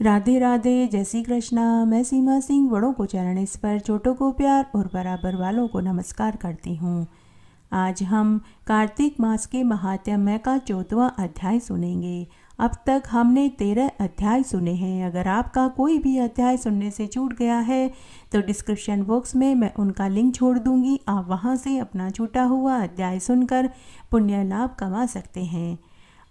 राधे राधे, जय श्री कृष्णा। मैं सीमा सिंह बड़ों को चरण स्पर, छोटों को प्यार और बराबर वालों को नमस्कार करती हूँ। आज हम कार्तिक मास के महात्म्य का 14वां अध्याय सुनेंगे। अब तक हमने 13 अध्याय सुने हैं। अगर आपका कोई भी अध्याय सुनने से छूट गया है तो डिस्क्रिप्शन बॉक्स में मैं उनका लिंक छोड़ दूंगी। आप वहां से अपना छूटा हुआ अध्याय सुनकर पुण्य लाभ कमा सकते हैं।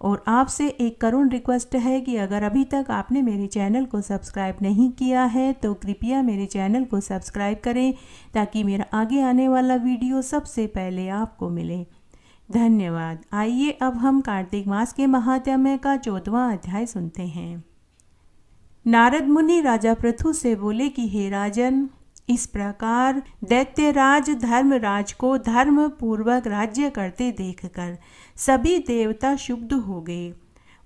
और आपसे एक करुण रिक्वेस्ट है कि अगर अभी तक आपने मेरे चैनल को सब्सक्राइब नहीं किया है तो कृपया मेरे चैनल को सब्सक्राइब करें ताकि मेरा आगे आने वाला वीडियो सबसे पहले आपको मिले। धन्यवाद। आइए अब हम कार्तिक मास के महात्म्य का 14वां अध्याय सुनते हैं। नारद मुनि राजा पृथु से बोले कि हे राजन, इस प्रकार दैत्यराज धर्मराज को धर्म पूर्वक राज्य करते देखकर सभी देवता क्षुब्ध हो गए।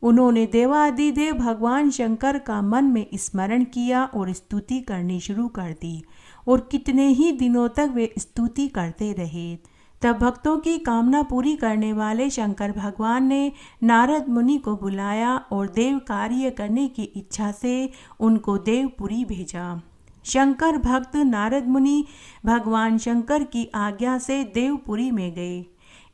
उन्होंने देवादिदेव भगवान शंकर का मन में स्मरण किया और स्तुति करनी शुरू कर दी और कितने ही दिनों तक वे स्तुति करते रहे। तब भक्तों की कामना पूरी करने वाले शंकर भगवान ने नारद मुनि को बुलाया और देव कार्य करने की इच्छा से उनको देवपुरी भेजा। शंकर भक्त नारद मुनि भगवान शंकर की आज्ञा से देवपुरी में गए।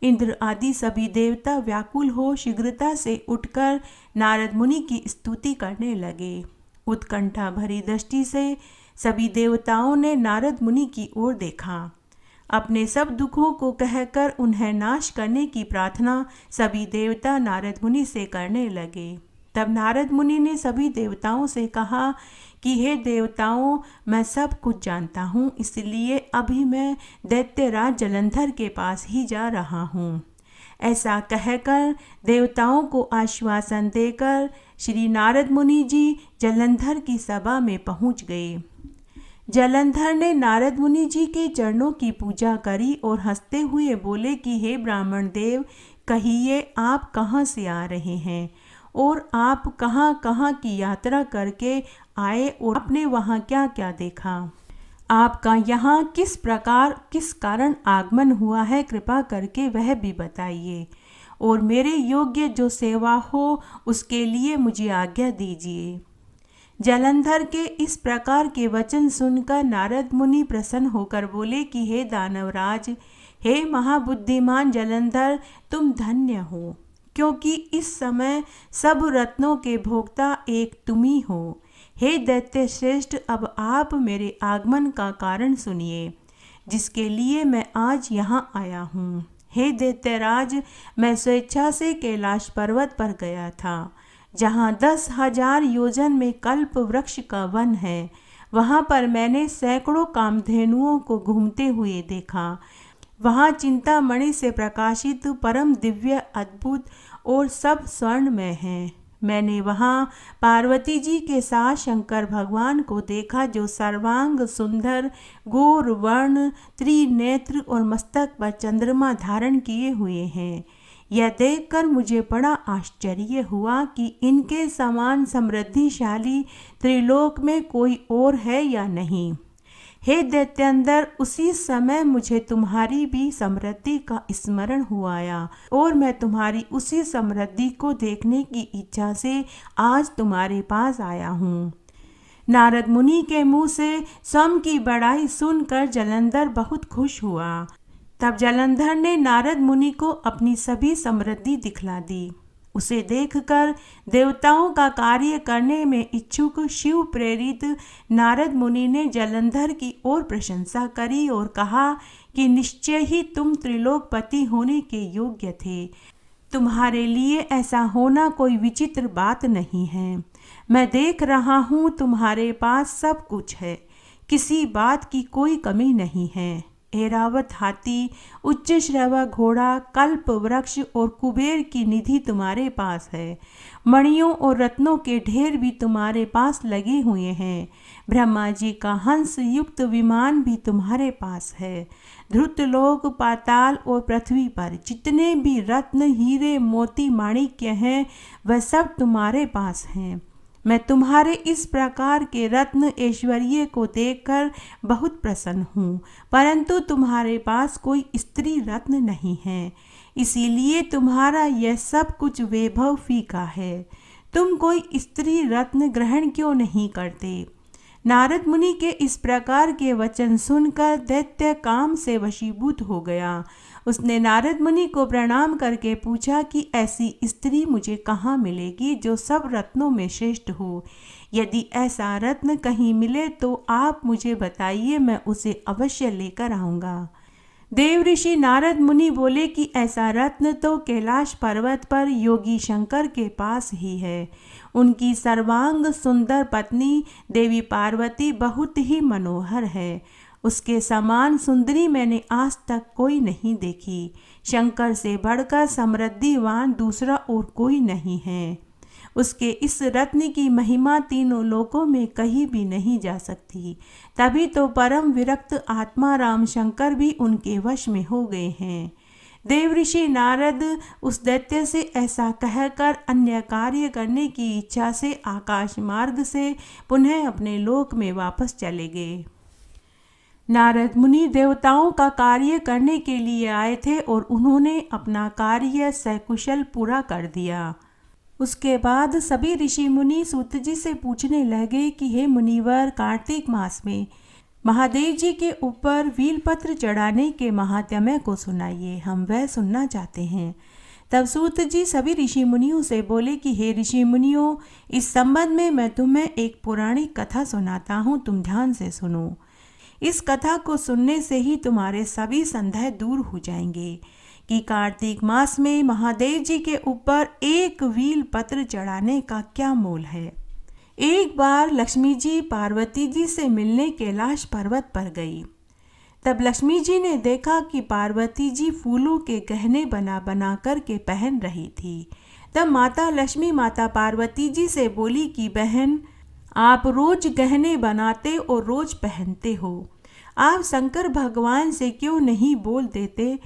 इंद्र आदि सभी देवता व्याकुल हो शीघ्रता से उठकर नारद मुनि की स्तुति करने लगे। उत्कंठा भरी दृष्टि से सभी देवताओं ने नारद मुनि की ओर देखा। अपने सब दुखों को कहकर उन्हें नाश करने की प्रार्थना सभी देवता नारद मुनि से करने लगे। तब नारद मुनि ने सभी देवताओं से कहा कि हे देवताओं, मैं सब कुछ जानता हूँ, इसलिए अभी मैं दैत्यराज जलंधर के पास ही जा रहा हूँ। ऐसा कहकर देवताओं को आश्वासन देकर श्री नारद मुनि जी जलंधर की सभा में पहुँच गए। जलंधर ने नारद मुनि जी के चरणों की पूजा करी और हंसते हुए बोले कि हे ब्राह्मण देव, कहिए आप कहाँ से आ रहे हैं और आप कहाँ कहाँ की यात्रा करके आए और आपने वहाँ क्या क्या देखा। आपका यहाँ किस प्रकार किस कारण आगमन हुआ है, कृपा करके वह भी बताइए और मेरे योग्य जो सेवा हो उसके लिए मुझे आज्ञा दीजिए। जलंधर के इस प्रकार के वचन सुनकर नारद मुनि प्रसन्न होकर बोले कि हे दानवराज, हे महाबुद्धिमान जलंधर, तुम धन्य हो, क्योंकि इस समय सब रत्नों के भोक्ता एक तुम ही हो। हे दैत्य श्रेष्ठ, अब आप मेरे आगमन का कारण सुनिए, जिसके लिए मैं आज यहाँ आया हूँ। हे दैत्यराज, मैं स्वेच्छा से कैलाश पर्वत पर गया था, जहाँ 10,000 योजन में कल्प वृक्ष का वन है। वहाँ पर मैंने सैकड़ों कामधेनुओं को घूमते हुए देखा। वहाँ चिंतामणि से प्रकाशित परम दिव्य अद्भुत और सब स्वर्ण में है। मैंने वहाँ पार्वती जी के साथ शंकर भगवान को देखा, जो सर्वांग सुंदर, गौर वर्ण, त्रिनेत्र और मस्तक पर चंद्रमा धारण किए हुए हैं। यह देखकर मुझे बड़ा आश्चर्य हुआ कि इनके समान समृद्धिशाली त्रिलोक में कोई और है या नहीं। हे दैत्यंदर, उसी समय मुझे तुम्हारी भी समृद्धि का स्मरण हुआ और मैं तुम्हारी उसी समृद्धि को देखने की इच्छा से आज तुम्हारे पास आया हूँ। नारद मुनि के मुँह से स्वयं की बड़ाई सुनकर जलंधर बहुत खुश हुआ। तब जलंधर ने नारद मुनि को अपनी सभी समृद्धि दिखला दी। उसे देखकर देवताओं का कार्य करने में इच्छुक शिव प्रेरित नारद मुनि ने जलंधर की ओर प्रशंसा करी और कहा कि निश्चय ही तुम त्रिलोकपति होने के योग्य थे। तुम्हारे लिए ऐसा होना कोई विचित्र बात नहीं है। मैं देख रहा हूँ तुम्हारे पास सब कुछ है, किसी बात की कोई कमी नहीं है। ऐरावत हाथी, उच्च श्रवा घोड़ा, कल्प वृक्ष और कुबेर की निधि तुम्हारे पास है। मणियों और रत्नों के ढेर भी तुम्हारे पास लगे हुए हैं। ब्रह्मा जी का हंस युक्त विमान भी तुम्हारे पास है। ध्रुतलोक, पाताल और पृथ्वी पर जितने भी रत्न, हीरे, मोती, माणिक्य हैं, वह सब तुम्हारे पास हैं। मैं तुम्हारे इस प्रकार के रत्न ऐश्वर्य को देखकर बहुत प्रसन्न हूँ, परंतु तुम्हारे पास कोई स्त्री रत्न नहीं है, इसीलिए तुम्हारा यह सब कुछ वैभव फीका है। तुम कोई स्त्री रत्न ग्रहण क्यों नहीं करते? नारद मुनि के इस प्रकार के वचन सुनकर दैत्य काम से वशीभूत हो गया। उसने नारद मुनि को प्रणाम करके पूछा कि ऐसी स्त्री मुझे कहाँ मिलेगी जो सब रत्नों में श्रेष्ठ हो? यदि ऐसा रत्न कहीं मिले तो आप मुझे बताइए, मैं उसे अवश्य लेकर आऊँगा। देव ऋषि नारद मुनि बोले कि ऐसा रत्न तो कैलाश पर्वत पर योगी शंकर के पास ही है। उनकी सर्वांग सुंदर पत्नी देवी पार्वती बहुत ही मनोहर है। उसके समान सुंदरी मैंने आज तक कोई नहीं देखी। शंकर से बढ़कर समृद्धिवान दूसरा और कोई नहीं है। उसके इस रत्न की महिमा तीनों लोकों में कहीं भी नहीं जा सकती। तभी तो परम विरक्त आत्मा राम शंकर भी उनके वश में हो गए हैं। देव ऋषि नारद उस दैत्य से ऐसा कहकर अन्य कार्य करने की इच्छा से आकाश मार्ग से पुनः अपने लोक में वापस चले गए। नारद मुनि देवताओं का कार्य करने के लिए आए थे और उन्होंने अपना कार्य सकुशल पूरा कर दिया। उसके बाद सभी ऋषि मुनि सूत जी से पूछने लगे कि हे मुनिवर, कार्तिक मास में महादेव जी के ऊपर वीलपत्र चढ़ाने के महात्म्य को सुनाइए, हम वह सुनना चाहते हैं। तब सूत जी सभी ऋषि मुनियों से बोले कि हे ऋषि मुनियों, इस संबंध में मैं तुम्हें एक पौराणिक कथा सुनाता हूँ, तुम ध्यान से सुनो। इस कथा को सुनने से ही तुम्हारे सभी संदेह दूर हो जाएंगे कि कार्तिक मास में महादेव जी के ऊपर एक वील पत्र चढ़ाने का क्या मोल है। एक बार लक्ष्मी जी पार्वती जी से मिलने कैलाश पर्वत पर गई। तब लक्ष्मी जी ने देखा कि पार्वती जी फूलों के गहने बना बना कर के पहन रही थी। तब माता लक्ष्मी माता पार्वती जी से बोली कि बहन, आप रोज गहने बनाते और रोज पहनते हो, आप शंकर भगवान से क्यों नहीं बोल देते,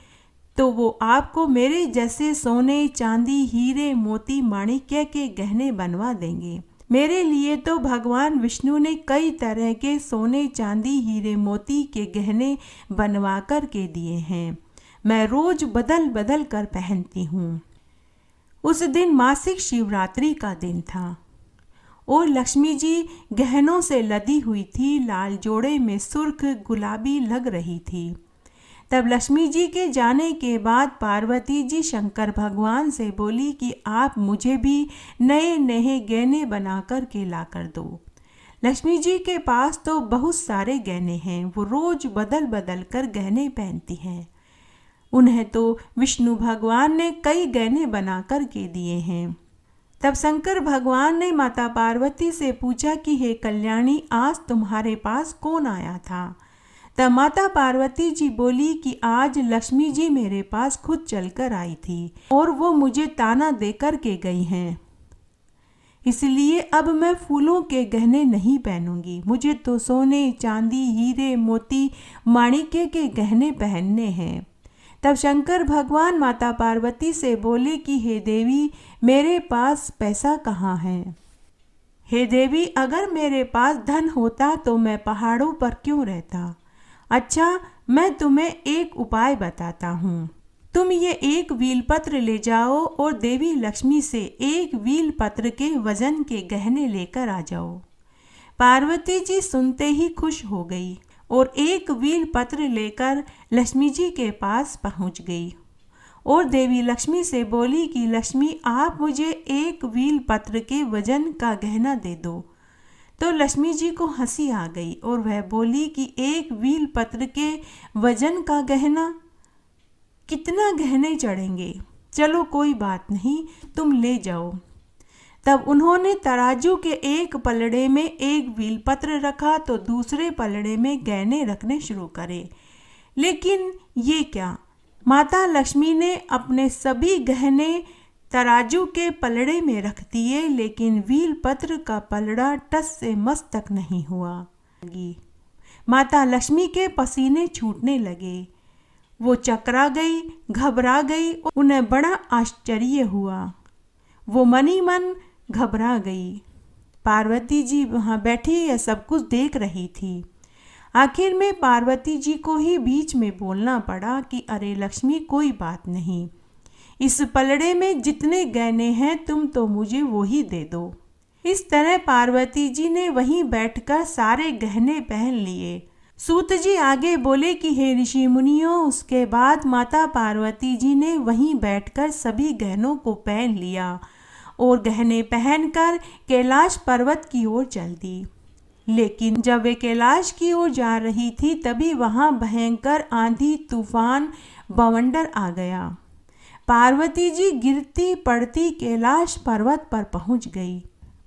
तो वो आपको मेरे जैसे सोने चांदी हीरे मोती माणिक्य के गहने बनवा देंगे। मेरे लिए तो भगवान विष्णु ने कई तरह के सोने चांदी हीरे मोती के गहने बनवा कर के दिए हैं, मैं रोज बदल बदल कर पहनती हूँ। उस दिन मासिक शिवरात्रि का दिन था और लक्ष्मी जी गहनों से लदी हुई थी, लाल जोड़े में सुर्ख गुलाबी लग रही थी। तब लक्ष्मी जी के जाने के बाद पार्वती जी शंकर भगवान से बोली कि आप मुझे भी नए नए गहने बना कर के ला कर दो। लक्ष्मी जी के पास तो बहुत सारे गहने हैं, वो रोज बदल बदल कर गहने पहनती हैं। उन्हें तो विष्णु भगवान ने कई गहने बना कर के दिए हैं। तब शंकर भगवान ने माता पार्वती से पूछा कि हे कल्याणी, आज तुम्हारे पास कौन आया था? तब माता पार्वती जी बोली कि आज लक्ष्मी जी मेरे पास खुद चलकर आई थी और वो मुझे ताना देकर के गई हैं, इसलिए अब मैं फूलों के गहने नहीं पहनूंगी। मुझे तो सोने चांदी हीरे मोती माणिक्य के गहने पहनने हैं। तब शंकर भगवान माता पार्वती से बोले कि हे देवी, मेरे पास पैसा कहाँ है? हे देवी, अगर मेरे पास धन होता तो मैं पहाड़ों पर क्यों रहता। अच्छा, मैं तुम्हें एक उपाय बताता हूँ। तुम ये एक वीलपत्र ले जाओ और देवी लक्ष्मी से एक वीलपत्र के वजन के गहने लेकर आ जाओ। पार्वती जी सुनते ही खुश हो गई और एक वीलपत्र लेकर लक्ष्मी जी के पास पहुँच गई और देवी लक्ष्मी से बोली कि लक्ष्मी, आप मुझे एक वीलपत्र के वजन का गहना दे दो। तो लक्ष्मी जी को हंसी आ गई और वह बोली कि एक वीलपत्र के वजन का गहना, कितना गहने चढ़ेंगे, चलो कोई बात नहीं, तुम ले जाओ। तब उन्होंने तराजू के एक पलड़े में एक वीलपत्र रखा तो दूसरे पलड़े में गहने रखने शुरू करे। लेकिन ये क्या, माता लक्ष्मी ने अपने सभी गहने तराजू के पलड़े में रख दिए, लेकिन वीलपत्र का पलड़ा टस से मस तक नहीं हुआ। माता लक्ष्मी के पसीने छूटने लगे, वो चकरा गई, घबरा गई, उन्हें बड़ा आश्चर्य हुआ, वो मनी मन घबरा गई। पार्वती जी वहाँ बैठी यह सब कुछ देख रही थी। आखिर में पार्वती जी को ही बीच में बोलना पड़ा कि अरे लक्ष्मी, कोई बात नहीं, इस पलड़े में जितने गहने हैं तुम तो मुझे वो ही दे दो। इस तरह पार्वती जी ने वहीं बैठकर सारे गहने पहन लिए। सूत जी आगे बोले कि हे ऋषि मुनियों, उसके बाद माता पार्वती जी ने वहीं बैठकर सभी गहनों को पहन लिया और गहने पहनकर कैलाश पर्वत की ओर चल दी। लेकिन जब वे कैलाश की ओर जा रही थी तभी वहां भयंकर आंधी तूफान बवंडर आ गया। पार्वती जी गिरती पड़ती कैलाश पर्वत पर पहुंच गई।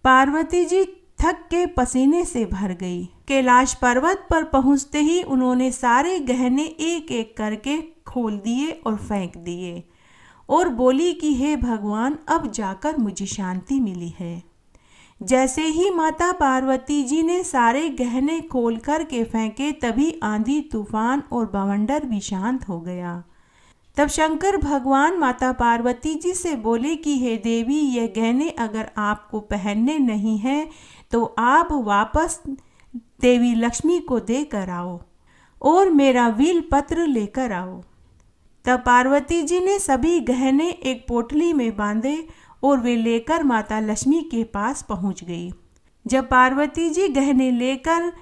पार्वती जी थक के पसीने से भर गई। कैलाश पर्वत पर पहुंचते ही उन्होंने सारे गहने एक एक करके खोल दिए और फेंक दिए और बोली कि हे भगवान, अब जाकर मुझे शांति मिली है। जैसे ही माता पार्वती जी ने सारे गहने खोल कर के फेंके तभी आंधी तूफान और बवंडर भी शांत हो गया। तब शंकर भगवान माता पार्वती जी से बोले कि हे देवी, ये गहने अगर आपको पहनने नहीं हैं तो आप वापस देवी लक्ष्मी को देकर आओ और मेरा वील पत्र लेकर आओ। तब पार्वती जी ने सभी गहने एक पोटली में बांधे और वे लेकर माता लक्ष्मी के पास पहुंच गई। जब पार्वती जी गहने लेकर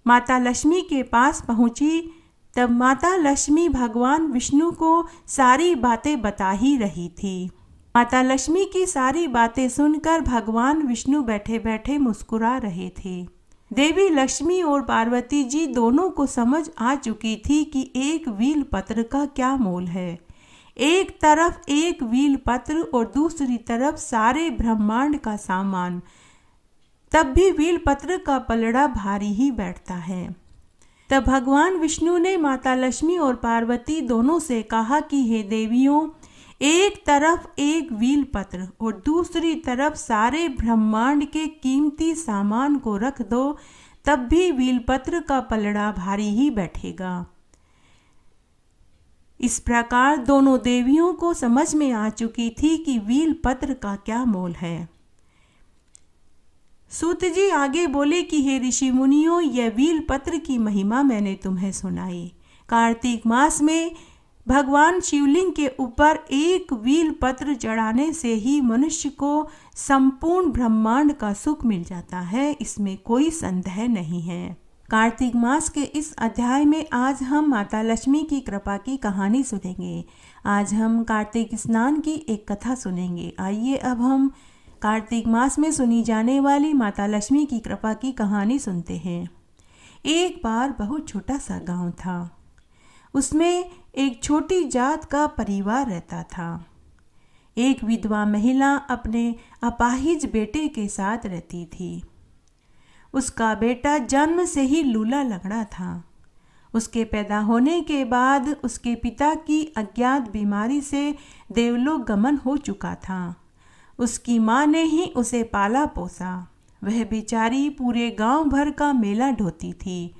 माता लक्ष्मी के पास पहुंची तब माता लक्ष्मी भगवान विष्णु को सारी बातें बता ही रही थी। माता लक्ष्मी की सारी बातें सुनकर भगवान विष्णु बैठे बैठे मुस्कुरा रहे थे। देवी लक्ष्मी और पार्वती जी दोनों को समझ आ चुकी थी कि एक वील पत्र का क्या मोल है। एक तरफ एक वील पत्र और दूसरी तरफ सारे ब्रह्मांड का सामान, तब भी वील पत्र का पलड़ा भारी ही बैठता है। तब भगवान विष्णु ने माता लक्ष्मी और पार्वती दोनों से कहा कि हे देवियों, एक तरफ एक वील पत्र और दूसरी तरफ सारे ब्रह्मांड के कीमती सामान को रख दो, तब भी वील पत्र का पलड़ा भारी ही बैठेगा। इस प्रकार दोनों देवियों को समझ में आ चुकी थी कि वील पत्र का क्या मोल है। सूत जी आगे बोले कि हे ऋषि मुनियों, यह वील पत्र की महिमा मैंने तुम्हें सुनाई। कार्तिक मास में भगवान शिवलिंग के ऊपर एक वील पत्र चढ़ाने से ही मनुष्य को संपूर्ण ब्रह्मांड का सुख मिल जाता है, इसमें कोई संदेह नहीं है। कार्तिक मास के इस अध्याय में आज हम माता लक्ष्मी की कृपा की कहानी सुनेंगे। आज हम कार्तिक स्नान की एक कथा सुनेंगे। आइए अब हम कार्तिक मास में सुनी जाने वाली माता लक्ष्मी की कृपा की कहानी सुनते हैं। एक बार बहुत छोटा सा गांव था। उसमें एक छोटी जात का परिवार रहता था। एक विधवा महिला अपने अपाहिज बेटे के साथ रहती थी। उसका बेटा जन्म से ही लूला लंगड़ा था। उसके पैदा होने के बाद उसके पिता की अज्ञात बीमारी से देवलोक गमन हो चुका था। उसकी माँ ने ही उसे पाला पोसा। वह बेचारी पूरे गांव भर का मेला ढोती थी।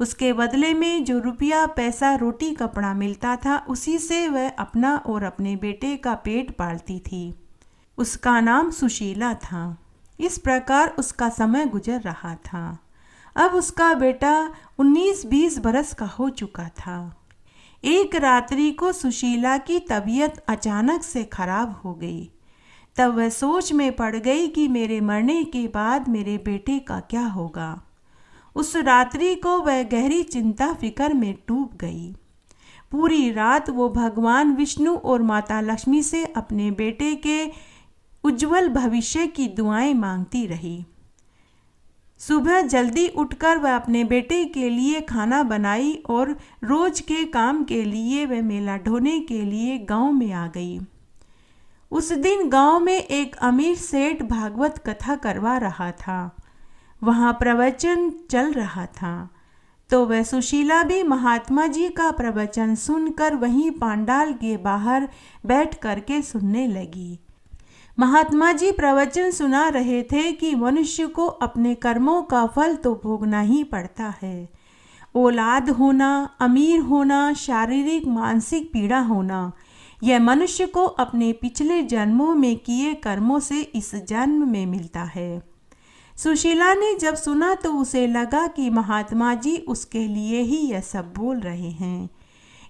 उसके बदले में जो रुपया पैसा रोटी कपड़ा मिलता था उसी से वह अपना और अपने बेटे का पेट पालती थी। उसका नाम सुशीला था। इस प्रकार उसका समय गुजर रहा था। अब उसका बेटा 19-20 बरस का हो चुका था। एक रात्रि को सुशीला की तबीयत अचानक से खराब हो गई। तब वह सोच में पड़ गई कि मेरे मरने के बाद मेरे बेटे का क्या होगा। उस रात्रि को वह गहरी चिंता फिक्र में डूब गई। पूरी रात वो भगवान विष्णु और माता लक्ष्मी से अपने बेटे के उज्जवल भविष्य की दुआएं मांगती रही। सुबह जल्दी उठकर वह अपने बेटे के लिए खाना बनाई और रोज के काम के लिए वह मेला ढोने के लिए गांव में आ गई। उस दिन गांव में एक अमीर सेठ भागवत कथा करवा रहा था। वहां प्रवचन चल रहा था तो वह सुशीला भी महात्मा जी का प्रवचन सुनकर वहीं पांडाल के बाहर बैठ करके सुनने लगी। महात्मा जी प्रवचन सुना रहे थे कि मनुष्य को अपने कर्मों का फल तो भोगना ही पड़ता है। औलाद होना, अमीर होना, शारीरिक मानसिक पीड़ा होना, यह मनुष्य को अपने पिछले जन्मों में किए कर्मों से इस जन्म में मिलता है। सुशीला ने जब सुना तो उसे लगा कि महात्मा जी उसके लिए ही यह सब बोल रहे हैं।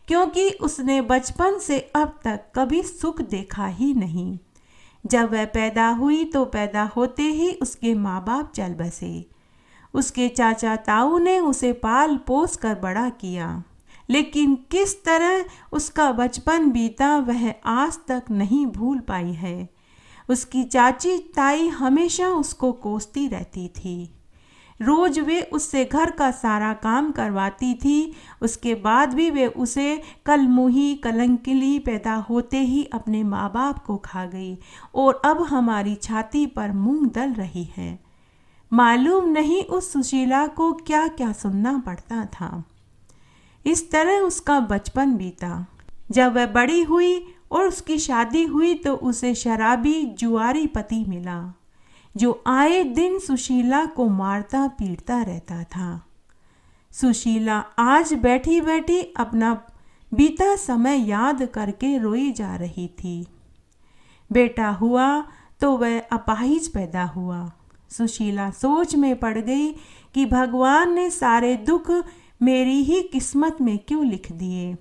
क्योंकि उसने बचपन से अब तक कभी सुख देखा ही नहीं। जब वह पैदा हुई तो पैदा होते ही उसके माँ बाप चल बसे। उसके चाचा ताऊ ने उसे पाल पोस कर बड़ा किया, लेकिन किस तरह उसका बचपन बीता वह आज तक नहीं भूल पाई है। उसकी चाची ताई हमेशा उसको कोसती रहती थी। रोज वे उससे घर का सारा काम करवाती थी। उसके बाद भी वे उसे कलमुही कलंकिली पैदा होते ही अपने माँ बाप को खा गई और अब हमारी छाती पर मूंग दल रही है। मालूम नहीं उस सुशीला को क्या क्या सुनना पड़ता था। इस तरह उसका बचपन बीता। जब वह बड़ी हुई और उसकी शादी हुई तो उसे शराबी जुआरी पति मिला, जो आए दिन सुशीला को मारता पीटता रहता था। सुशीला आज बैठी बैठी अपना बीता समय याद करके रोई जा रही थी। बेटा हुआ तो वह अपाहिज पैदा हुआ। सुशीला सोच में पड़ गई कि भगवान ने सारे दुख मेरी ही किस्मत में क्यों लिख दिए।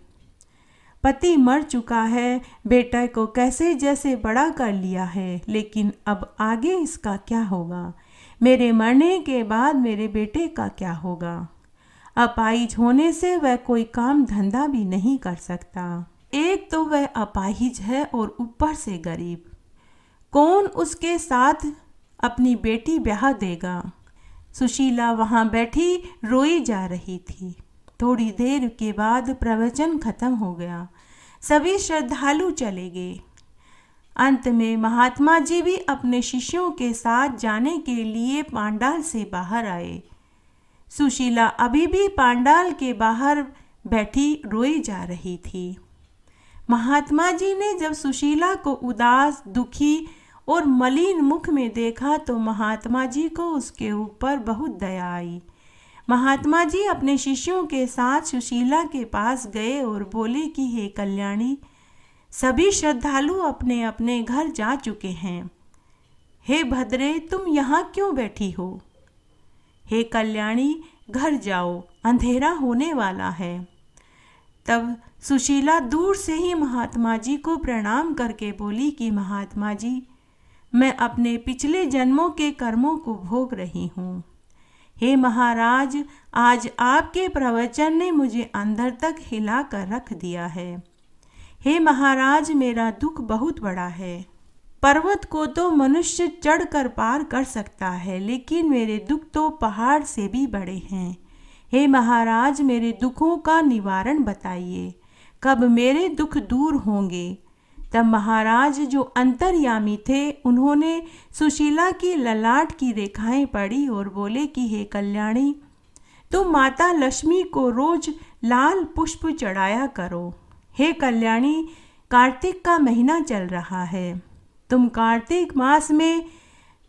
पति मर चुका है, बेटे को कैसे जैसे बड़ा कर लिया है, लेकिन अब आगे इसका क्या होगा? मेरे मरने के बाद मेरे बेटे का क्या होगा? अपाहिज होने से वह कोई काम धंधा भी नहीं कर सकता। एक तो वह अपाहिज है और ऊपर से गरीब। कौन उसके साथ अपनी बेटी ब्याह देगा? सुशीला वहाँ बैठी रोई जा रही थी। थोड़ी देर के बाद प्रवचन खत्म हो गया। सभी श्रद्धालु चले गए। अंत में महात्मा जी भी अपने शिष्यों के साथ जाने के लिए पांडाल से बाहर आए। सुशीला अभी भी पांडाल के बाहर बैठी रोई जा रही थी। महात्मा जी ने जब सुशीला को उदास, दुखी और मलिन मुख में देखा तो महात्मा जी को उसके ऊपर बहुत दया आई। महात्मा जी अपने शिष्यों के साथ सुशीला के पास गए और बोले कि हे कल्याणी, सभी श्रद्धालु अपने अपने घर जा चुके हैं। हे भद्रे, तुम यहाँ क्यों बैठी हो? हे कल्याणी, घर जाओ, अंधेरा होने वाला है। तब सुशीला दूर से ही महात्मा जी को प्रणाम करके बोली कि महात्मा जी, मैं अपने पिछले जन्मों के कर्मों को भोग रही हूँ। हे महाराज, आज आपके प्रवचन ने मुझे अंदर तक हिला कर रख दिया है। हे महाराज, मेरा दुख बहुत बड़ा है। पर्वत को तो मनुष्य चढ़कर पार कर सकता है, लेकिन मेरे दुख तो पहाड़ से भी बड़े हैं। हे महाराज, मेरे दुखों का निवारण बताइए। कब मेरे दुख दूर होंगे? तब महाराज, जो अंतर्यामी थे, उन्होंने सुशीला की ललाट की रेखाएं पढ़ी और बोले कि हे कल्याणी, तुम माता लक्ष्मी को रोज लाल पुष्प चढ़ाया करो। हे कल्याणी, कार्तिक का महीना चल रहा है। तुम कार्तिक मास में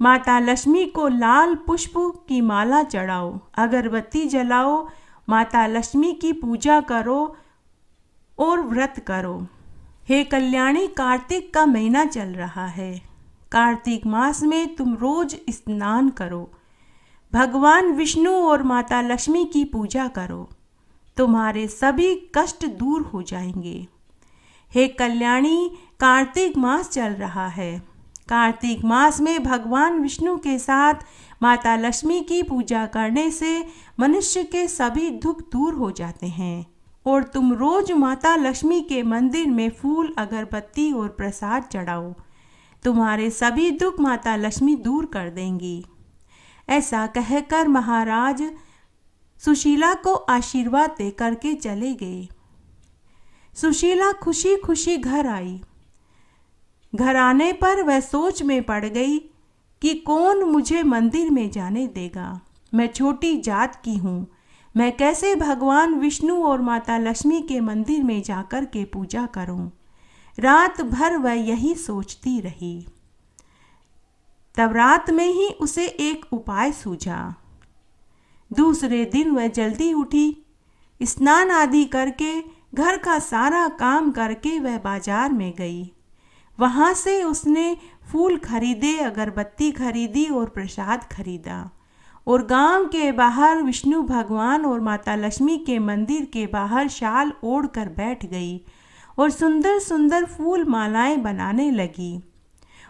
माता लक्ष्मी को लाल पुष्प की माला चढ़ाओ, अगरबत्ती जलाओ, माता लक्ष्मी की पूजा करो और व्रत करो। हे कल्याणी, कार्तिक का महीना चल रहा है। कार्तिक मास में तुम रोज स्नान करो, भगवान विष्णु और माता लक्ष्मी की पूजा करो, तुम्हारे सभी कष्ट दूर हो जाएंगे। हे कल्याणी, कार्तिक मास चल रहा है। कार्तिक मास में भगवान विष्णु के साथ माता लक्ष्मी की पूजा करने से मनुष्य के सभी दुख दूर हो जाते हैं और तुम रोज माता लक्ष्मी के मंदिर में फूल, अगरबत्ती और प्रसाद चढ़ाओ। तुम्हारे सभी दुख माता लक्ष्मी दूर कर देंगी। ऐसा कहकर महाराज सुशीला को आशीर्वाद दे करके चले गए। सुशीला खुशी खुशी घर आई। घर आने पर वह सोच में पड़ गई कि कौन मुझे मंदिर में जाने देगा। मैं छोटी जात की हूँ, मैं कैसे भगवान विष्णु और माता लक्ष्मी के मंदिर में जाकर के पूजा करूं? रात भर वह यही सोचती रही। तब रात में ही उसे एक उपाय सूझा। दूसरे दिन वह जल्दी उठी, स्नान आदि करके घर का सारा काम करके वह बाजार में गई। वहाँ से उसने फूल खरीदे, अगरबत्ती खरीदी और प्रसाद खरीदा और गांव के बाहर विष्णु भगवान और माता लक्ष्मी के मंदिर के बाहर शाल ओढ़ कर बैठ गई और सुंदर सुंदर फूल मालाएं बनाने लगी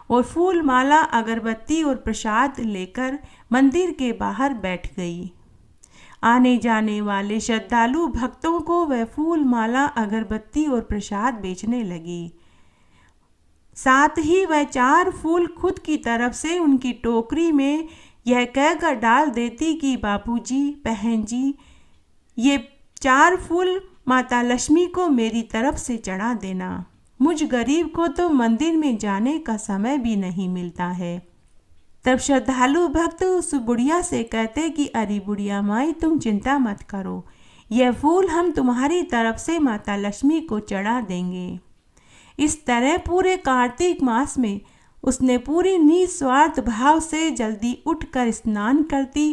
और फूल माला अगरबत्ती और प्रसाद लेकर मंदिर के बाहर बैठ गई। आने जाने वाले श्रद्धालु भक्तों को वह फूल माला अगरबत्ती और प्रसाद बेचने लगी। साथ ही वह 4 फूल खुद की तरफ से उनकी टोकरी में यह कहकर डाल देती कि बापूजी, बहन जी, ये 4 फूल माता लक्ष्मी को मेरी तरफ से चढ़ा देना। मुझ गरीब को तो मंदिर में जाने का समय भी नहीं मिलता है। तब श्रद्धालु भक्त उस बुढ़िया से कहते कि अरे बुढ़िया माई, तुम चिंता मत करो, यह फूल हम तुम्हारी तरफ से माता लक्ष्मी को चढ़ा देंगे। इस तरह पूरे कार्तिक मास में उसने पूरी निस्वार्थ भाव से जल्दी उठकर स्नान करती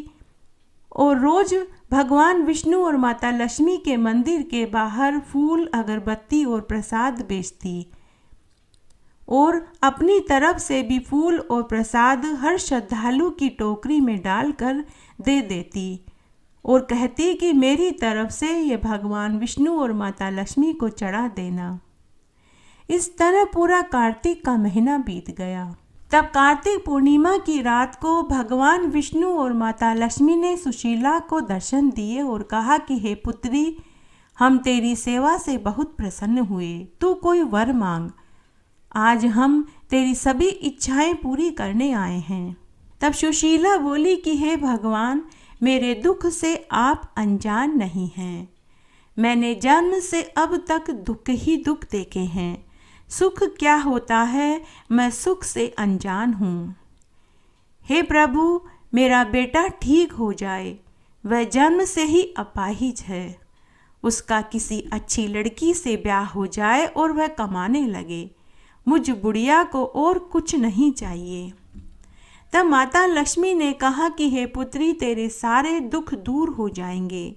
और रोज भगवान विष्णु और माता लक्ष्मी के मंदिर के बाहर फूल, अगरबत्ती और प्रसाद बेचती और अपनी तरफ से भी फूल और प्रसाद हर श्रद्धालु की टोकरी में डालकर दे देती और कहती कि मेरी तरफ से ये भगवान विष्णु और माता लक्ष्मी को चढ़ा देना। इस तरह पूरा कार्तिक का महीना बीत गया। तब कार्तिक पूर्णिमा की रात को भगवान विष्णु और माता लक्ष्मी ने सुशीला को दर्शन दिए और कहा कि हे पुत्री, हम तेरी सेवा से बहुत प्रसन्न हुए, तू कोई वर मांग, आज हम तेरी सभी इच्छाएं पूरी करने आए हैं। तब सुशीला बोली कि हे भगवान, मेरे दुख से आप अनजान नहीं हैं। मैंने जन्म से अब तक दुख ही दुख देखे हैं। सुख क्या होता है मैं सुख से अनजान हूँ। हे प्रभु, मेरा बेटा ठीक हो जाए, वह जन्म से ही अपाहिज है। उसका किसी अच्छी लड़की से ब्याह हो जाए और वह कमाने लगे। मुझ बुढ़िया को और कुछ नहीं चाहिए। तब माता लक्ष्मी ने कहा कि हे पुत्री, तेरे सारे दुख दूर हो जाएंगे।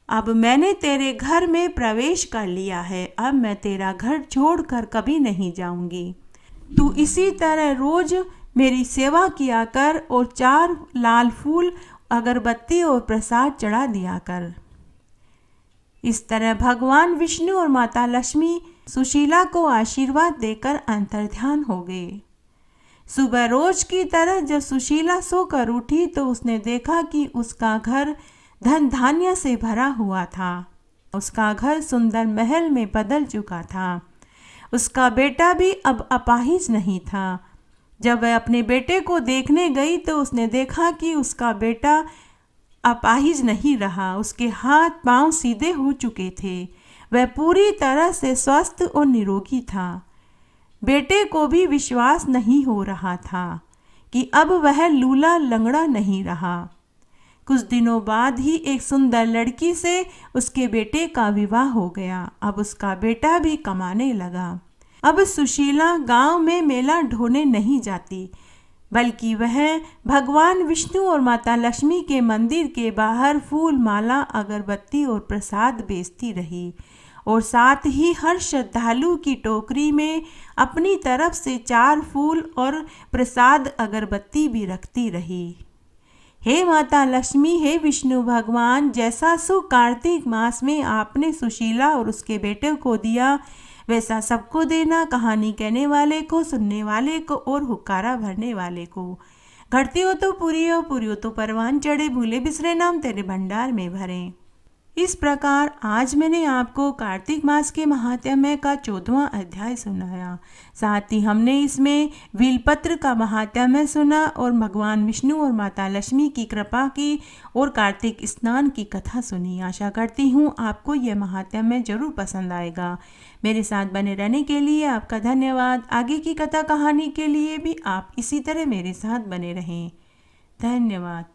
अब मैंने तेरे घर में प्रवेश कर लिया है, अब मैं तेरा घर छोड़कर कभी नहीं जाऊंगी। तू इसी तरह रोज मेरी सेवा किया कर और 4 लाल फूल, अगरबत्ती और प्रसाद चढ़ा दिया कर। इस तरह भगवान विष्णु और माता लक्ष्मी सुशीला को आशीर्वाद देकर अंतर्ध्यान हो गए। सुबह रोज की तरह जब सुशीला सोकर उठी तो उसने देखा कि उसका घर धन धान्य से भरा हुआ था। उसका घर सुंदर महल में बदल चुका था। उसका बेटा भी अब अपाहिज नहीं था। जब वह अपने बेटे को देखने गई तो उसने देखा कि उसका बेटा अपाहिज नहीं रहा। उसके हाथ पांव सीधे हो चुके थे। वह पूरी तरह से स्वस्थ और निरोगी था। बेटे को भी विश्वास नहीं हो रहा था कि अब वह लूला लंगड़ा नहीं रहा। कुछ दिनों बाद ही एक सुंदर लड़की से उसके बेटे का विवाह हो गया। अब उसका बेटा भी कमाने लगा। अब सुशीला गांव में मेला ढोने नहीं जाती, बल्कि वह भगवान विष्णु और माता लक्ष्मी के मंदिर के बाहर फूल, माला, अगरबत्ती और प्रसाद बेचती रही और साथ ही हर श्रद्धालु की टोकरी में अपनी तरफ से 4 फूल और प्रसाद, अगरबत्ती भी रखती रही। हे माता लक्ष्मी, हे विष्णु भगवान, जैसा सुख कार्तिक मास में आपने सुशीला और उसके बेटे को दिया, वैसा सबको देना, कहानी कहने वाले को, सुनने वाले को और हुक्कारा भरने वाले को। घटती हो तो पूरी हो तो परवान चढ़े, भूले बिसरे नाम तेरे भंडार में भरे। इस प्रकार आज मैंने आपको कार्तिक मास के महात्म्य का 14वां अध्याय सुनाया। साथ ही हमने इसमें वीलपत्र का महात्म्य सुना और भगवान विष्णु और माता लक्ष्मी की कृपा की और कार्तिक स्नान की कथा सुनी। आशा करती हूँ आपको यह महात्म्य जरूर पसंद आएगा। मेरे साथ बने रहने के लिए आपका धन्यवाद। आगे की कथा कहानी के लिए भी आप इसी तरह मेरे साथ बने रहें। धन्यवाद।